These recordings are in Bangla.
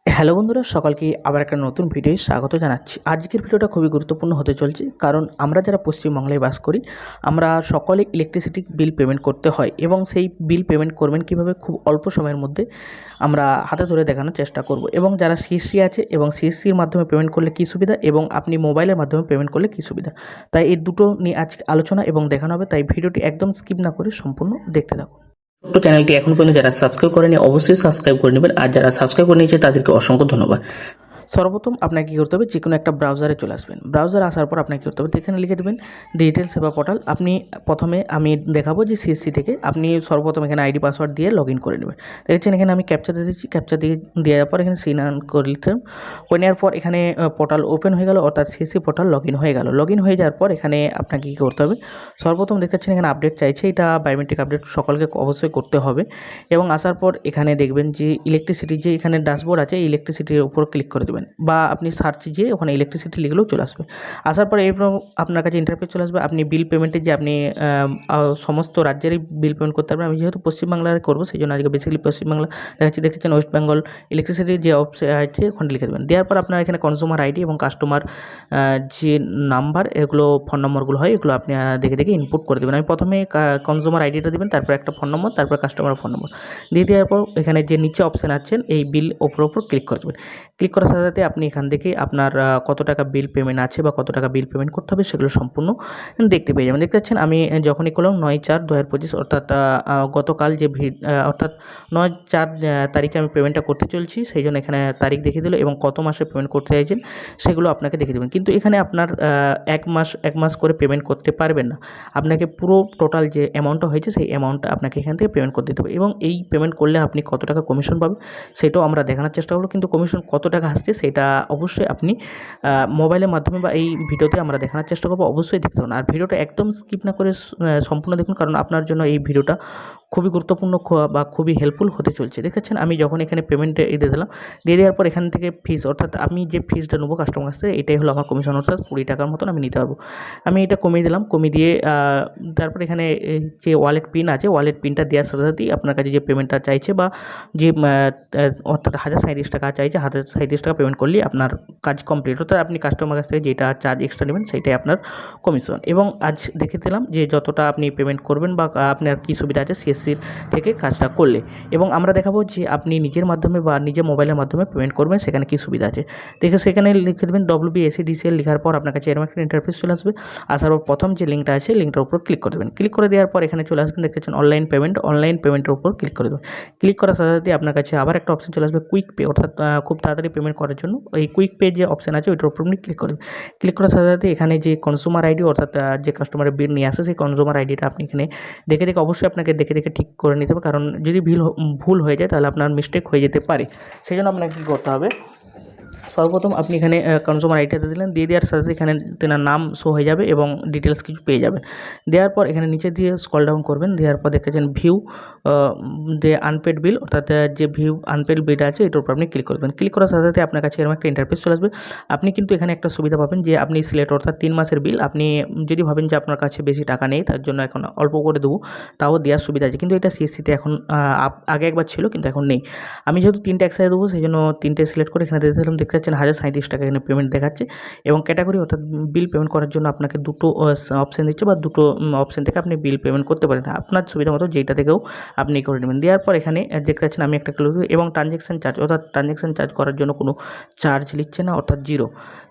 হ্যালো বন্ধুরা, সকালকে আবার একটা নতুন ভিডিওয় স্বাগত জানাচ্ছি। আজকের ভিডিওটা খুবই গুরুত্বপূর্ণ হতে চলছে, কারণ আমরা যারা পশ্চিমবাংলায় বাস করি আমরা সকলে ইলেকট্রিসিটি বিল পেমেন্ট করতে হয় এবং সেই বিল পেমেন্ট করবেন কীভাবে খুব অল্প সময়ের মধ্যে আমরা হাতে ধরে দেখানোর চেষ্টা করব। এবং যারা সিএসসি আছে এবং সিএসসির মাধ্যমে পেমেন্ট করলে কী সুবিধা এবং আপনি মোবাইলের মাধ্যমে পেমেন্ট করলে কী সুবিধা, তাই এই দুটো নিয়ে আজকে আলোচনা এবং দেখানো হবে। তাই ভিডিওটি একদম স্কিপ না করে সম্পূর্ণ দেখতে থাকুন। চ্যানেলটি এখন পর্যন্ত যারা সাবস্ক্রাইব করেনি অবশ্যই সাবস্ক্রাইব করে নেবেন, আর যারা সাবস্ক্রাইব করে নিয়েছে তাদেরকে অসংখ্য ধন্যবাদ। সর্বপ্রথম আপনাকে কী করতে হবে, যে কোনো একটা ব্রাউজারে চলে আসবেন। ব্রাউজারে আসার পর আপনাকে কী করতে হবে, এখানে লিখে দেবেন ডিজিটাল সেবা পোর্টাল। আপনি প্রথমে আমি দেখাবো যে সিএসসি থেকে আপনি সর্বপ্রথম এখানে আইডি পাসওয়ার্ড দিয়ে লগ ইন করে নেবেন। দেখছেন এখানে আমি ক্যাপচা দিয়ে দিচ্ছি, ক্যাপচা দিয়ে দেওয়ার পর এখানে সিগন আন করে নিতে করে নেওয়ার পর এখানে পোর্টাল ওপেন হয়ে গেল, অর্থাৎ সিএসসি পোর্টাল লগ ইন হয়ে গেল। লগ ইন হয়ে যাওয়ার পর এখানে আপনাকে কী করতে হবে, সর্বপ্রথম দেখাচ্ছেন এখানে আপডেট চাইছে, এটা বায়োমেট্রিক আপডেট সকলকে অবশ্যই করতে হবে। এবং আসার পর এখানে দেখবেন যে ইলেকট্রিসিটির যে এখানে ড্যাশবোর্ড আছে, ইলেকট্রিসিটির উপর ক্লিক করে দেবেন, বা আপনি সার্চ যে ওখানে ইলেকট্রিসিটি লিখলেও চলে আসবে। আসার পরে এরপর আপনার কাছে ইন্টারফেস চলে আসবে। আপনি বিল পেমেন্টের যে আপনি সমস্ত রাজ্যেরই বিল পেমেন্ট করতে পারবেন। আমি যেহেতু পশ্চিমবাংলার করবো সেই জন্য আজকে বেসিক্যালি পশ্চিমবাংলা দেখেছেন ওয়েস্ট বেঙ্গল ইলেকট্রিসিটির যে অপশন আছে ওখানে লিখে দেবেন। দেওয়ার পর আপনার এখানে কনজিউমার আইডি এবং কাস্টমার যে নাম্বার, এগুলো ফোন নম্বরগুলো হয়, এগুলো আপনি দেখে দেখে ইনপুট করে দেবেন। আমি প্রথমে কনজিউমার আইডিটা দেবেন, তারপর একটা ফোন নম্বর, তারপর কাস্টমার ফোন নম্বর দিয়ে দেওয়ার পর এখানে যে নিচে অপশান আছেন এই বিল ওপর ক্লিক করে দেবেন। ক্লিক করার সাথে সাথে আপনি এখান থেকে আপনার কত টাকা বিল পেমেন্ট আছে বা কত টাকা বিল পেমেন্ট করতে হবে সেগুলো সম্পূর্ণ দেখতে পেয়ে যাবেন। দেখতে পাচ্ছেন আমি যখনই করলাম 9/4/2025, অর্থাৎ গতকাল যে অর্থাৎ 9/4 তারিখে আমি পেমেন্টটা করতে চলছি, সেই জন্য এখানে তারিখ দেখিয়ে দিল এবং কত মাসে পেমেন্ট করতে চাইছেন সেগুলো আপনাকে দেখিয়ে দেবেন। কিন্তু এখানে আপনার এক মাস করে পেমেন্ট করতে পারবেন না, আপনাকে পুরো টোটাল যে অ্যামাউন্টটা হয়েছে সেই অ্যামাউন্টটা আপনাকে এখান থেকে পেমেন্ট করে দিতে হবে। এবং এই পেমেন্ট করলে আপনি কত টাকা কমিশন পাবেন সেটাও আমরা দেখানোর চেষ্টা করব, কিন্তু কমিশন কত টাকা আসছে সেটা অবশ্যই আপনি মোবাইলের মাধ্যমে বা এই ভিডিওতে আমরা দেখানোর চেষ্টা করবো, অবশ্যই দেখতে থাকুন। আর ভিডিওটা একদম স্কিপ না করে সম্পূর্ণ দেখুন, কারণ আপনার জন্য এই ভিডিওটা খুবই গুরুত্বপূর্ণ বা খুবই হেল্পফুল হতে চলছে। দেখেছেন আমি যখন এখানে পেমেন্টে দিয়ে দিলাম, দিয়ে দেওয়ার পর এখান থেকে ফিস, অর্থাৎ আমি যে ফিসটা নেবো কাস্টমার কাছ থেকে, এটাই হলো আমার কমিশন, অর্থাৎ 20 টাকার মতন আমি নিতে পারবো। আমি এটা কমিয়ে দিলাম, কমিয়ে দিয়ে তারপর এখানে যে ওয়ালেট পিন আছে, ওয়ালেট পিনটা দেওয়ার সাথে সাথেই আপনার কাছে যে পেমেন্টটা চাইছে বা যে অর্থাৎ 1037 টাকা চাইছে, 1037 টাকা পেমেন্ট করলে আপনার কাজ কমপ্লিট, অর্থাৎ আপনি কাস্টমার কাছ থেকে যেটা চার্জ এক্সট্রা নেবেন সেইটাই আপনার কমিশন। এবং আজ দেখে দিলাম যে যতটা আপনি পেমেন্ট করবেন বা আপনার কী সুবিধা আছে সিএসসির থেকে কাজটা করলে। এবং আমরা দেখাবো যে আপনি নিজের মাধ্যমে বা নিজের মোবাইলের মাধ্যমে পেমেন্ট করবেন সেখানে কী সুবিধা আছে। দেখে সেখানে লিখে দেবেন WBSEDCL, লেখার পর আপনার কাছে এরকম একটা ইন্টারফেস চলে আসবে। আসার পর প্রথম যে লিঙ্কটা আছে লিঙ্কটার উপর ক্লিক করে দেবেন। ক্লিক করে দেওয়ার পর এখানে চলে আসবেন, দেখতেছেন অনলাইন পেমেন্টের উপর ক্লিক করে দেবেন। ক্লিক করার সাথে সাথে আপনার কাছে আবার একটা অপশন চলে আসবে কুইক পে, অর্থাৎ খুব তাড়াতাড়ি পেমেন্ট করার জন্য এই কুইক পে যে অপশান আছে ওইটার উপর আপনি ক্লিক করবেন। ক্লিক করার সাথে সাথে এখানে যে কনজিউমার আইডি, অর্থাৎ যে কাস্টমারের বিল নিয়ে আসে সেই কনজিউমার আইডিটা আপনি এখানে দেখে দেখে অবশ্যই আপনাকে দেখে দেখে ঠিক করে নিতে হবে, কারণ যদি ভুল হয়ে যায় তাহলে আপনার মিস্টেক হয়ে যেতে পারে। সেই জন্য আপনাকে কী করতে হবে, সর্বপ্রথম আপনি এখানে কনজিউমার আইডিটা দিলেন, দিয়ে দেওয়ার সাথে সাথে এখানে তেনার নাম শো হয়ে যাবে এবং ডিটেলস কিছু পেয়ে যাবেন। দেওয়ার পর এখানে নিচে দিয়ে স্ক্রল ডাউন করবেন, দেওয়ার পর দেখেছেন ভিউ যে আনপেড বিল, অর্থাৎ যে ভিউ আনপেড বিলটা আছে এটার উপর আপনি ক্লিক করবেন। ক্লিক করার সাথে সাথে আপনার কাছে এরকম একটা ইন্টারফেস চলে আসবে। আপনি কিন্তু এখানে একটা সুবিধা পাবেন যে আপনি সিলেক্ট, অর্থাৎ 3 মাসের বিল, আপনি যদি ভাবেন যে আপনার কাছে বেশি টাকা নেই তার জন্য এখন অল্প করে দেবো, তাও দেওয়ার সুবিধা আছে, কিন্তু এটা সিএসসিতে এখন আগে একবার ছিল কিন্তু এখন নেই। আমি যেহেতু 3টে একসাথে দেবো সেই জন্য 3টে সিলেক্ট করে এখানে দিয়ে দিলাম। দেখতে পাচ্ছেন 1037 টাকা এখানে পেমেন্ট দেখাচ্ছে। এবং ক্যাটাগরি, অর্থাৎ বিল পেমেন্ট করার জন্য আপনাকে দুটো অপশান দিচ্ছে, বা দুটো অপশান থেকে আপনি বিল পেমেন্ট করতে পারেন, আপনার সুবিধা মতো যেটা থেকেও আপনি করে নেবেন। দেওয়ার পর এখানে দেখতে পাচ্ছেন আমি একটা ক্লিক, এবং ট্রানজ্যাকশান চার্জ, অর্থাৎ ট্রানজ্যাকশান চার্জ করার জন্য কোনো চার্জ লিখছে না, অর্থাৎ 0।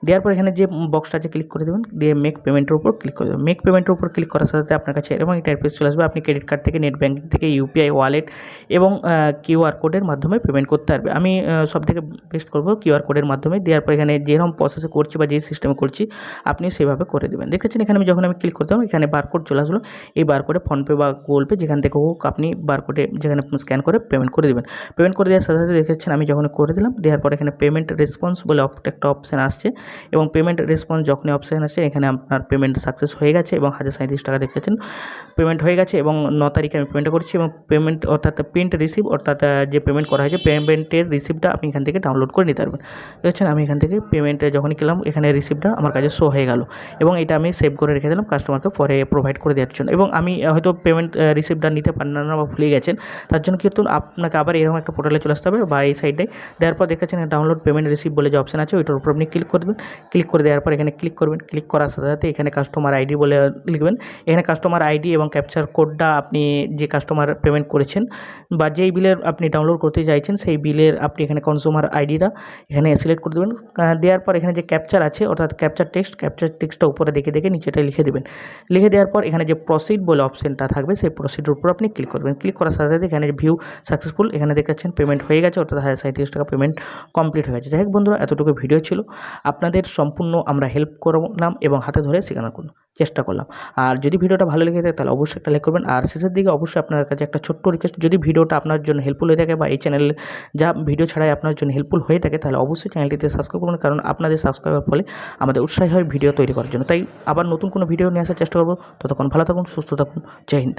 দেওয়ার পর এখানে যে বক্সটা আছে ক্লিক করে দেবেন, দিয়ে মেক পেমেন্টের উপর ক্লিক করে দেবেন। মেক পেমেন্টের উপর ক্লিক করার সাথে আপনার কাছে এরকম ইন্টারফেস চলে আসবে। আপনি ক্রেডিট কার্ড থেকে, নেট ব্যাঙ্কিং থেকে, ইউপিআই ওয়ালেট এবং কিউআর কোডের মাধ্যমে পেমেন্ট করতে পারবে। আমি সবথেকে বেস্ট করবো কিউআর কোডের মাধ্যমে। দেওয়ার পর এখানে যেরকম প্রসেসে করছি বা যে সিস্টেমে করছি আপনি সেভাবে করে দেবেন। দেখেছেন এখানে যখন আমি ক্লিক করতাম এখানে বারকোড চলে আসলো, এই বারকোডে ফোনপে বা গুগল পে যেখান থেকে হোক আপনি বারকোডে যেখানে স্ক্যান করে পেমেন্ট করে দেবেন। পেমেন্ট করে দেওয়ার সাথে সাথে দেখেছেন আমি যখন করে দিলাম, দেওয়ার পর এখানে পেমেন্ট রেসপন্স বলে একটা অপশান আসছে, এবং পেমেন্ট রেসপন্স যখনই অপশান আসছে এখানে আপনার পেমেন্ট সাকসেস হয়ে গেছে এবং 1037 টাকা দেখেছেন পেমেন্ট হয়ে গেছে। এবং 9 তারিখে আমি পেমেন্টটা করছি, এবং পেমেন্ট অর্থাৎ প্রিন্ট রিসিভ, অর্থাৎ যে পেমেন্ট করা হয়েছে পেমেন্টের রিসিপ্টটা আপনি এখান থেকে ডাউনলোড করে নিতে পারবেন। দেখছেন আমি এখান থেকে পেমেন্টে যখনই গেলাম এখানে রিসিপ্টটা আমার কাছে শো হয়ে গেল এবং এটা আমি সেভ করে রেখে দিলাম কাস্টমারকে পরে প্রোভাইড করে দেওয়ার জন্য। এবং আমি হয়তো পেমেন্ট রিসিপ্টটা নিতে পারলাম না বা ভুলে গেছেন, তার জন্য কিন্তু আপনাকে আবার এরকম একটা পোর্টালে চলে আসতে হবে বা এই সাইডে দেওয়ার পর দেখাচ্ছেন ডাউনলোড পেমেন্ট রিসিপ্ট বলে যে অপশন আছে ওইটার উপর আপনি ক্লিক করে দেবেন। ক্লিক করে দেওয়ার পর এখানে ক্লিক করবেন, ক্লিক করার সাথে সাথে এখানে কাস্টমার আইডি বলে লিখবেন। এখানে কাস্টমার আইডি এবং ক্যাপচার কোডটা আপনি যে কাস্টমার পেমেন্ট করেছেন বা যেই বিলের আপনি ডাউনলোড করতে চাইছেন সেই বিলের আপনি এখানে কনজিউমার আইডিটা এখানে সিলেক্ট করে দেবেন। দেওয়ার পর এখানে যে ক্যাপচার আছে অর্থাৎ ক্যাপচার টেক্সটটা উপরে দেখে দেখে নিচেটা লিখে দেবেন। লিখে দেওয়ার পর এখানে যে প্রসিড বলে অপশনটা থাকবে সেই প্রসিডের উপর আপনি ক্লিক করবেন। ক্লিক করার সাথে সাথে এখানে ভিউ সাকসেসফুল এখানে দেখাচ্ছেন পেমেন্ট হয়ে গেছে অর্থাৎ 37 টাকা পেমেন্ট কমপ্লিট হয়ে গেছে। যাই হোক বন্ধুরা, এতটুকু ভিডিও ছিল, আপনাদের সম্পূর্ণ আমরা হেল্প করলাম এবং হাতে ধরে শেখানোর চেষ্টা করলাম। আর যদি ভিডিওটা ভালো লেগে থাকে তাহলে অবশ্যই একটা লাইক করবেন। আর শেষের দিকে অবশ্যই আপনার কাছে একটা ছোট্ট রিকোয়েস্ট, যদি ভিডিওটা আপনার জন্য হেল্পফুল হয়ে থাকে বা এই চ্যানেলে যা ভিডিও ছাড়াই আপনার জন্য হেল্পফুল হয়ে থাকে তাহলে অবশ্যই চ্যানেলটিতে সাবস্ক্রাইব করুন, কারণ আপনাদের সাবস্ক্রাইবের ফলে আমাদের উৎসাহী হয় ভিডিও তৈরি করার জন্য। তাই আবার নতুন কোনো ভিডিও নিয়ে আসার চেষ্টা করব। ততক্ষণ ভালো থাকুন, সুস্থ থাকুন, জয় হিন্দ।